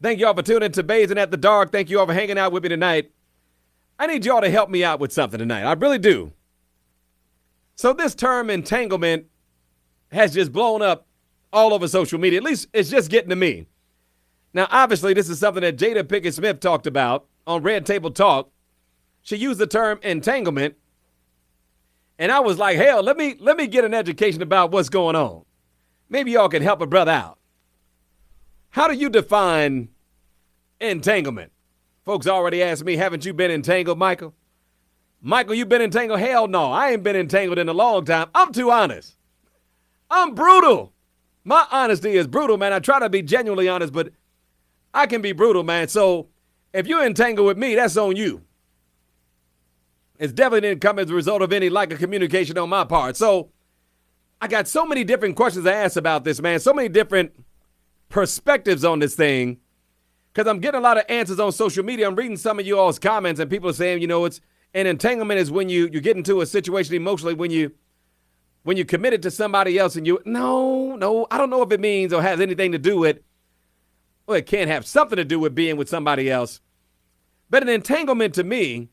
Thank y'all for tuning in to Basin at the Dark. Thank you all for hanging out with me tonight. I need y'all to help me out with something tonight. I really do. So this term entanglement has just blown up all over social media. At least it's just getting to me. Now, obviously, this is something that Jada Pinkett Smith talked about on Red Table Talk. She used the term entanglement. And I was like, hell, let me get an education about what's going on. Maybe y'all can help a brother out. How do you define entanglement? Folks already asked me, haven't you been entangled, Michael? Michael, you been entangled? Hell no, I ain't been entangled in a long time. I'm too honest. I'm brutal. My honesty is brutal, man. I try to be genuinely honest, but I can be brutal, man. So if you're entangled with me, that's on you. It's definitely didn't come as a result of any lack of communication on my part. So I got so many different questions to ask about this, man. So many different perspectives on this thing, because I'm getting a lot of answers on social media. I'm reading some of you all's comments, and people are saying, it's an entanglement is when you get into a situation emotionally when you committed to somebody else and no, I don't know if it means or has anything to do with, well, it can have something to do with being with somebody else. But an entanglement to me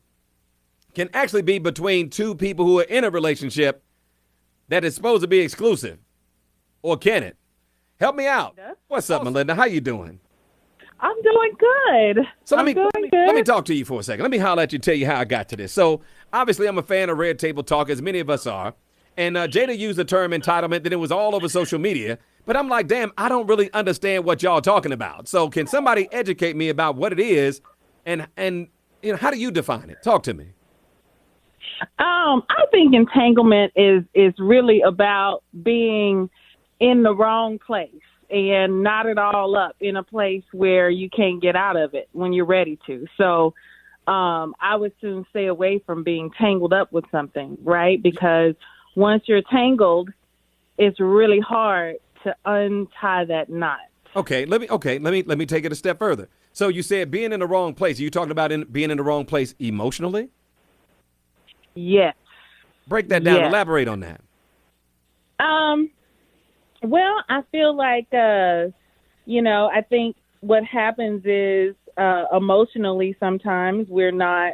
can actually be between two people who are in a relationship that is supposed to be exclusive. Or can it? Help me out. What's up, Melinda? How you doing? I'm doing good. So let me talk to you for a second. Let me holler at you, tell you how I got to this. So obviously I'm a fan of Red Table Talk, as many of us are. And Jada used the term entitlement, then it was all over social media. But I'm like, damn, I don't really understand what y'all are talking about. So can somebody educate me about what it is and how do you define it? Talk to me. I think entanglement is really about being in the wrong place and knot it all up in a place where you can't get out of it when you're ready to. So I would soon stay away from being tangled up with something, right? Because once you're tangled, it's really hard to untie that knot. Okay, let me take it a step further. So you said being in the wrong place. Are you talking about being in the wrong place emotionally? Yes. Break that down. Yes. Elaborate on that. Well, I feel like, I think what happens is emotionally sometimes we're not,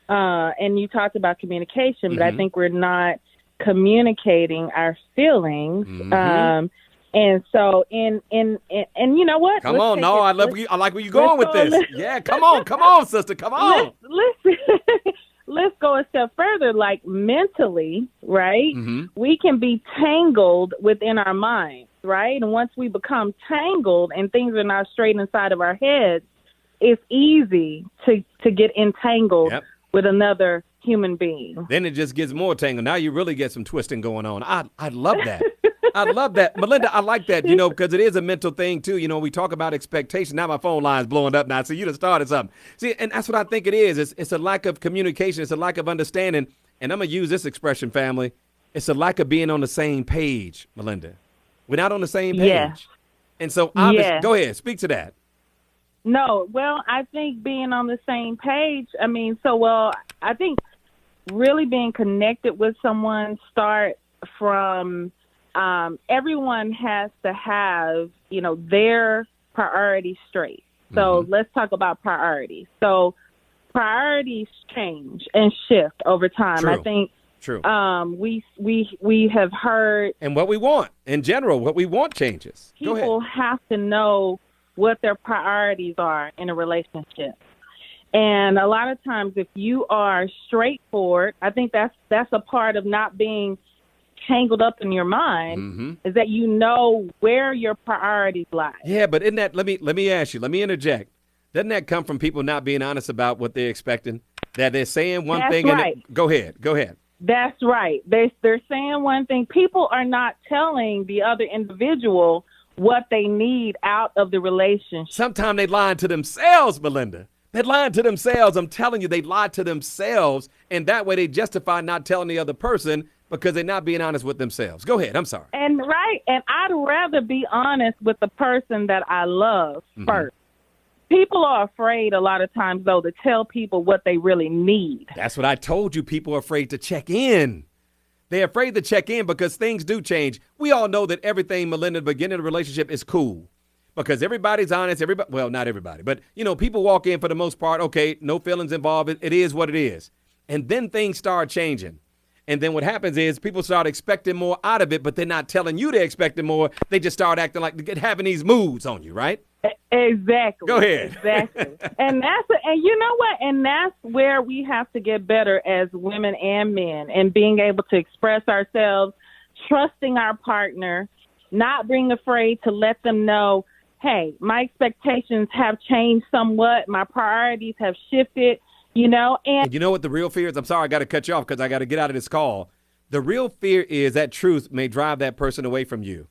and you talked about communication, but I think we're not communicating our feelings. Mm-hmm. And so and you know what? Come on. No, I like where you're going with this. Yeah, come on, sister. Come on. Listen. Let's go a step further, like mentally, right? Mm-hmm. We can be tangled within our minds, right? And once we become tangled and things are not straight inside of our heads, it's easy to get entangled with another human being. Then it just gets more tangled. Now you really get some twisting going on. I love that. I love that. Melinda, I like that, because it is a mental thing, too. We talk about expectation. Now my phone line's blowing up now, so you done started something. See, and that's what I think it is. It's a lack of communication. It's a lack of understanding. And I'm going to use this expression, family. It's a lack of being on the same page, Melinda. We're not on the same page. Yeah. And so, obviously, go ahead. Speak to that. No, well, I think being on the same page, I think really being connected with someone start from everyone has to have, their priorities straight. So let's talk about priorities. So priorities change and shift over time. True. I think True. We have heard. And what we want in general, what we want changes. People have to know what their priorities are in a relationship. And a lot of times if you are straightforward, I think that's a part of not being tangled up in your mind, is that you know where your priorities lie. Yeah, but isn't that, let me ask you, let me interject. Doesn't that come from people not being honest about what they're expecting? That they're saying one thing right. and go ahead. That's right. They're saying one thing. People are not telling the other individual what they need out of the relationship. Sometimes they lying to themselves, Melinda. They're lying to themselves. I'm telling you, they lie to themselves, and that way they justify not telling the other person because they're not being honest with themselves. Go ahead. I'm sorry. And I'd rather be honest with the person that I love first. People are afraid a lot of times, though, to tell people what they really need. That's what I told you. People are afraid to check in. They're afraid to check in because things do change. We all know that everything, Melinda, at the beginning of the relationship is cool. because everybody's honest. Everybody, well, not everybody, but people walk in for the most part. Okay, no feelings involved. It is what it is. And then things start changing. And then what happens is people start expecting more out of it, but they're not telling you they're expecting more. They just start acting like having these moods on you, right? Exactly. Go ahead. Exactly. And you know what? And that's where we have to get better as women and men, and being able to express ourselves, trusting our partner, not being afraid to let them know, hey, my expectations have changed somewhat. My priorities have shifted. And you know what the real fear is? I'm sorry, I got to cut you off because I got to get out of this call. The real fear is that truth may drive that person away from you.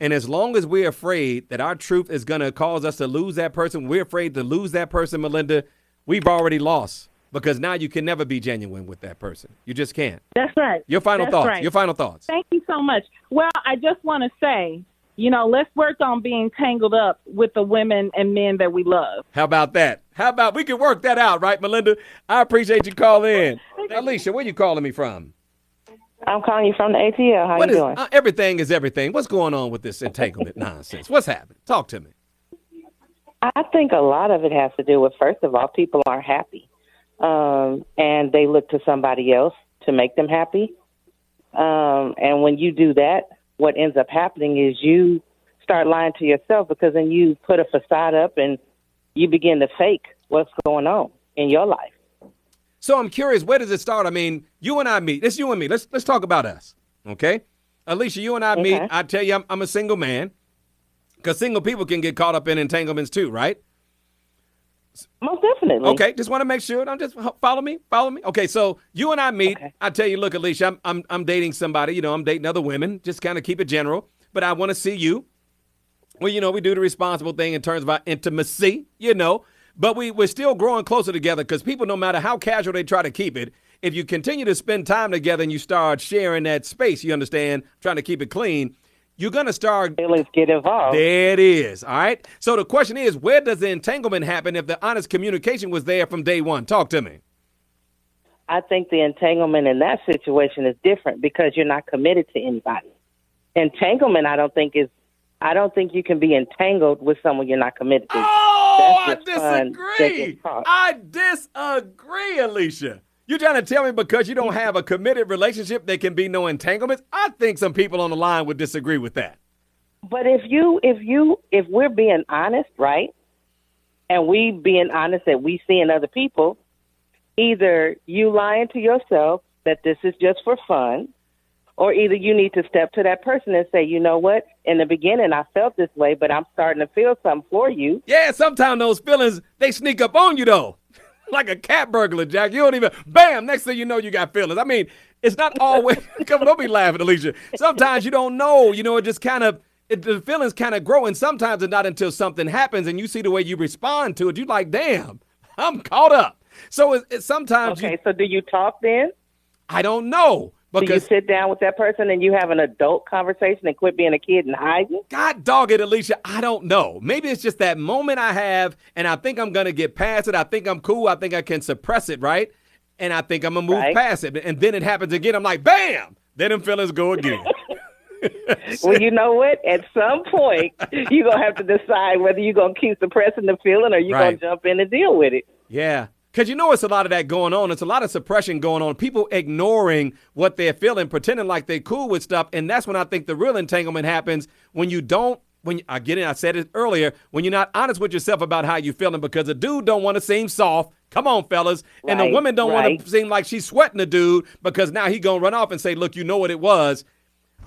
And as long as we're afraid that our truth is going to cause us to lose that person, we're afraid to lose that person, Melinda, we've already lost, because now you can never be genuine with that person. You just can't. That's right. Your final thoughts. Right. Your final thoughts. Thank you so much. Well, I just want to say, let's work on being tangled up with the women and men that we love. How about that? How about we can work that out, right, Melinda? I appreciate you calling in. Alicia, where you calling me from? I'm calling you from the ATL. How you doing? Everything is everything. What's going on with this entanglement nonsense? What's happening? Talk to me. I think a lot of it has to do with, first of all, people aren't happy. And they look to somebody else to make them happy. And when you do that, what ends up happening is you start lying to yourself, because then you put a facade up and you begin to fake what's going on in your life. So I'm curious, where does it start? I mean, you and I meet. It's you and me. Let's talk about us, okay? Alicia, you and I meet. I tell you, I'm a single man, because single people can get caught up in entanglements too, right? Most definitely. Okay, just want to make sure. Follow me. Okay, so you and I meet. Okay. I tell you, look, Alicia, I'm dating somebody. I'm dating other women. Just kind of keep it general. But I want to see you. Well, we do the responsible thing in terms of our intimacy, But we're still growing closer together, because people, no matter how casual they try to keep it, if you continue to spend time together and you start sharing that space, you understand, trying to keep it clean, you're going to start. Feelings get involved. There it is. All right. So the question is, where does the entanglement happen if the honest communication was there from day one? Talk to me. I think the entanglement in that situation is different, because you're not committed to anybody. Entanglement, I don't think you can be entangled with someone you're not committed to. I disagree. I disagree, Alicia. You're trying to tell me because you don't have a committed relationship, there can be no entanglements? I think some people on the line would disagree with that. But if we're being honest, right, and we being honest that we see in other people, either you lying to yourself that this is just for fun, or either you need to step to that person and say, you know what, in the beginning I felt this way, but I'm starting to feel something for you. Yeah, sometimes those feelings, they sneak up on you, though. Like a cat burglar, Jack. You don't even, bam, next thing you know, you got feelings. I mean, it's not always, come on, don't be laughing, Alicia. Sometimes you don't know, it just kind of, the feelings kind of grow, and sometimes it's not until something happens and you see the way you respond to it, you're like, damn, I'm caught up. So it's sometimes. Okay, so do you talk then? I don't know. Do you sit down with that person and you have an adult conversation and quit being a kid and hiding? God dog it, Alicia. I don't know. Maybe it's just that moment I have, and I think I'm going to get past it. I think I'm cool. I think I can suppress it, right? And I think I'm going to move past it. And then it happens again. I'm like, bam! Then them feelings go again. Well, you know what? At some point, you're going to have to decide whether you're going to keep suppressing the feeling or you're going to jump in and deal with it. Yeah. Because it's a lot of that going on. It's a lot of suppression going on. People ignoring what they're feeling, pretending like they're cool with stuff. And that's when I think the real entanglement happens, when you don't, I said it earlier, when you're not honest with yourself about how you're feeling, because a dude don't want to seem soft. Come on, fellas. And the woman don't want to seem like she's sweating the dude, because now he going to run off and say, look, you know what it was.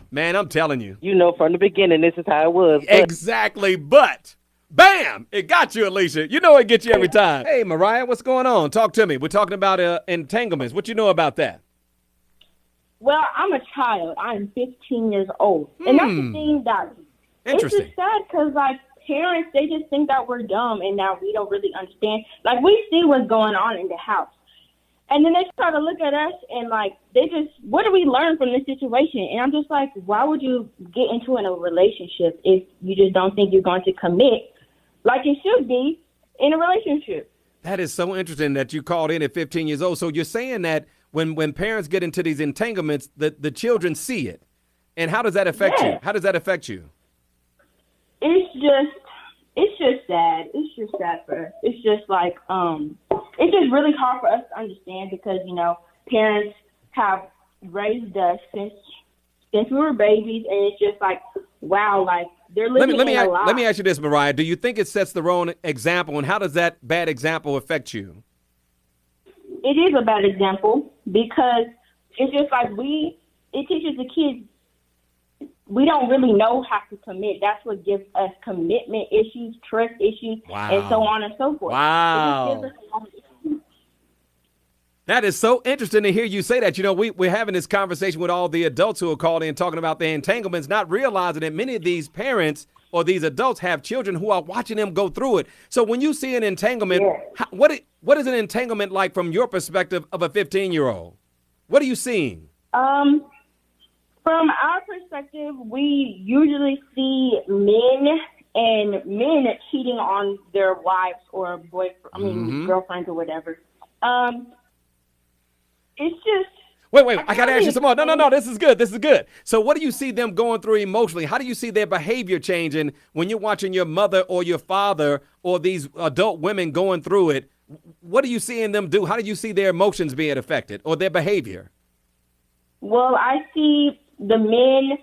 Man, I'm telling you. You know from the beginning this is how it was. Exactly, but... bam! It got you, Alicia. You know it gets you every time. Hey, Mariah, what's going on? Talk to me. We're talking about entanglements. What you know about that? Well, I'm a child. I'm 15 years old. And that's the thing that it's just sad, because, parents, they just think that we're dumb and that we don't really understand. We see what's going on in the house. And then they try to look at us and, what do we learn from this situation? And I'm just like, why would you get into a relationship if you just don't think you're going to commit like it should be in a relationship? That is so interesting that you called in at 15 years old. So you're saying that when parents get into these entanglements, the children see it. And how does that affect you? How does that affect you? It's just it's just sad. It's just sad for us. It's just like it's just really hard for us to understand because parents have raised us since we were babies, and it's just like wow, like they're living in a lie. Let me ask you this, Mariah. Do you think it sets the wrong example, and how does that bad example affect you? It is a bad example because it's just like it teaches the kids we don't really know how to commit. That's what gives us commitment issues, trust issues, and so on and so forth. Wow. That is so interesting to hear you say that. We're having this conversation with all the adults who are called in talking about their entanglements, not realizing that many of these parents or these adults have children who are watching them go through it. So when you see an entanglement, what is an entanglement like from your perspective of a 15-year-old? What are you seeing? From our perspective, we usually see men cheating on their wives or girlfriends or whatever. It's just. Wait, I got to ask you some more. No, this is good. So what do you see them going through emotionally? How do you see their behavior changing when you're watching your mother or your father or these adult women going through it? What are you seeing them do? How do you see their emotions being affected or their behavior? Well, I see the men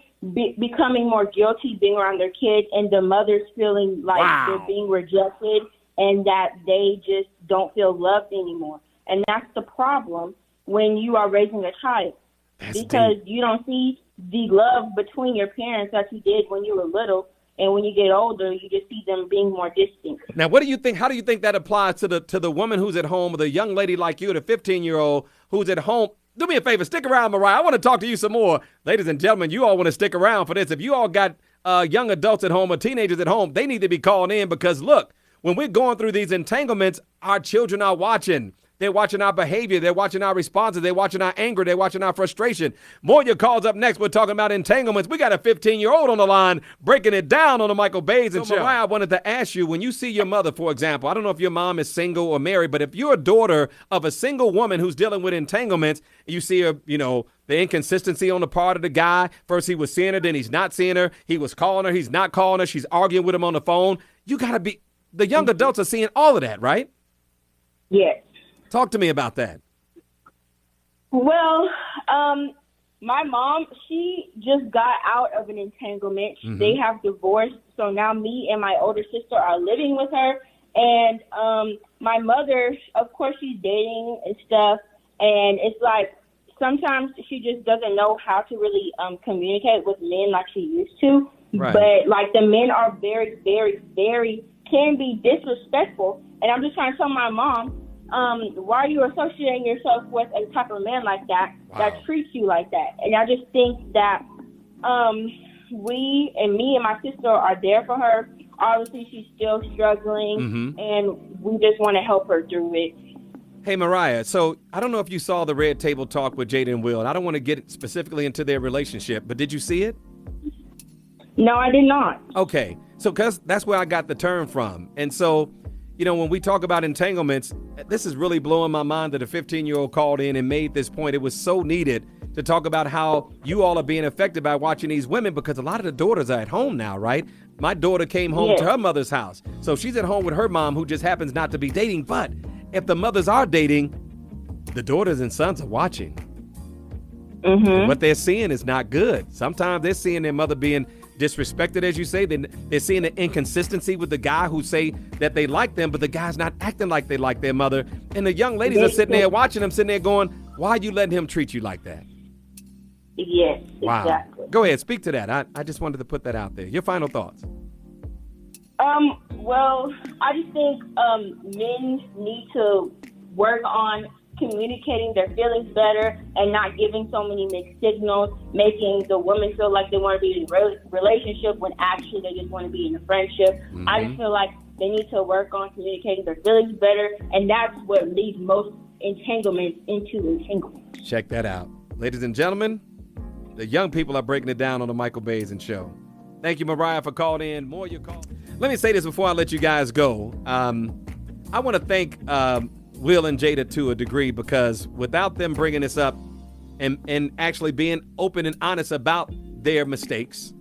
becoming more guilty being around their kids and the mothers feeling like they're being rejected and that they just don't feel loved anymore. And that's the problem when you are raising a child. Because you don't see the love between your parents that you did when you were little. And when you get older, you just see them being more distant. Now, what do you think? How do you think that applies to the woman who's at home, or the young lady like you, the 15-year-old who's at home? Do me a favor, stick around, Mariah. I want to talk to you some more. Ladies and gentlemen, you all want to stick around for this. If you all got young adults at home or teenagers at home, they need to be calling in because, look, when we're going through these entanglements, our children are watching. They're watching our behavior. They're watching our responses. They're watching our anger. They're watching our frustration. More of your calls up next. We're talking about entanglements. We got a 15-year-old on the line breaking it down on the Michael Bays and Show. Mariah, I wanted to ask you, when you see your mother, for example, I don't know if your mom is single or married, but if you're a daughter of a single woman who's dealing with entanglements, you see her, the inconsistency on the part of the guy. First he was seeing her, then he's not seeing her. He was calling her. He's not calling her. She's arguing with him on the phone. You got to be, the young adults are seeing all of that, right? Yes. Talk to me about that. Well, my mom, she just got out of an entanglement. They have divorced. So now me and my older sister are living with her. And my mother, of course, she's dating and stuff. And it's like sometimes she just doesn't know how to really communicate with men like she used to. Right. But like the men are very, very, very, can be disrespectful. And I'm just trying to tell my mom, why are you associating yourself with a type of man like that, that treats you like that? And I just think that me and my sister are there for her. Obviously, she's still struggling, and we just want to help her through it. Hey, Mariah, so I don't know if you saw the Red Table Talk with Jada and Will. I don't want to get specifically into their relationship, but did you see it? No, I did not. Okay, so because that's where I got the term from. And so, when we talk about entanglements, this is really blowing my mind that a 15-year-old called in and made this point. It was so needed to talk about how you all are being affected by watching these women, because a lot of the daughters are at home now, right? My daughter came home to her mother's house. So she's at home with her mom, who just happens not to be dating. But if the mothers are dating, the daughters and sons are watching. And what they're seeing is not good. Sometimes they're seeing their mother being disrespected, as you say. They're seeing the inconsistency with the guy who say that they like them, but the guy's not acting like they like their mother. And the young ladies are sitting there watching them, sitting there going, why are you letting him treat you like that? Yes, wow. Exactly. Go ahead, speak to that. I just wanted to put that out there. Your final thoughts. Well, I just think men need to work on communicating their feelings better and not giving so many mixed signals, making the women feel like they want to be in a relationship when actually they just want to be in a friendship. I just feel like they need to work on communicating their feelings better, and that's what leads most entanglements into entanglements. Check that out. Ladies and gentlemen, the young people are breaking it down on the Michael Bays Show. Thank you, Mariah, for calling in. More your call. Let me say this before I let you guys go. I want to thank Will and Jada to a degree, because without them bringing this up and actually being open and honest about their mistakes,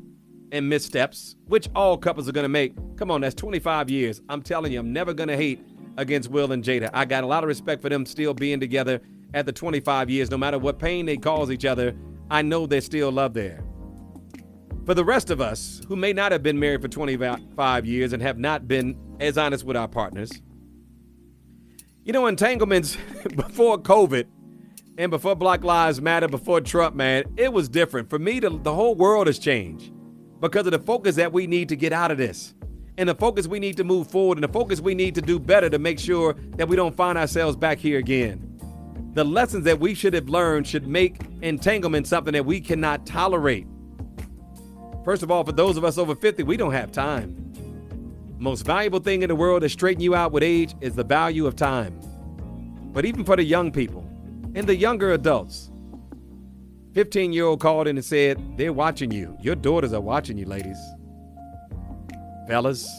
and missteps, which all couples are going to make. Come on, that's 25 years. I'm telling you, I'm never going to hate against Will and Jada. I got a lot of respect for them still being together at the 25 years. No matter what pain they cause each other, I know there's still love there. For the rest of us who may not have been married for 25 years and have not been as honest with our partners, you know, entanglements before COVID and before Black Lives Matter, before Trump, man, it was different. For me, the whole world has changed because of the focus that we need to get out of this and the focus we need to move forward and the focus we need to do better to make sure that we don't find ourselves back here again. The lessons that we should have learned should make entanglement something that we cannot tolerate. First of all, for those of us over 50, we don't have time. Most valuable thing in the world to straighten you out with age is the value of time. But even for the young people and the younger adults, 15-year-old called in and said, they're watching you. Your daughters are watching you, ladies. Fellas,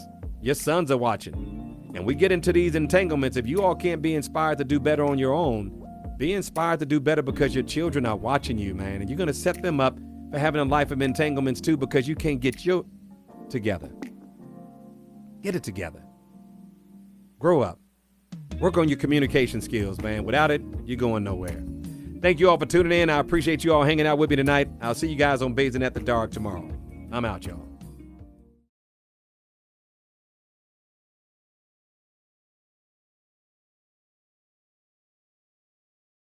your sons are watching. And we get into these entanglements. If you all can't be inspired to do better on your own, be inspired to do better because your children are watching you, man. And you're going to set them up for having a life of entanglements too because you can't get your together. Get it together. Grow up. Work on your communication skills, man. Without it, you're going nowhere. Thank you all for tuning in. I appreciate you all hanging out with me tonight. I'll see you guys on Blazing at the Dark tomorrow. I'm out, y'all.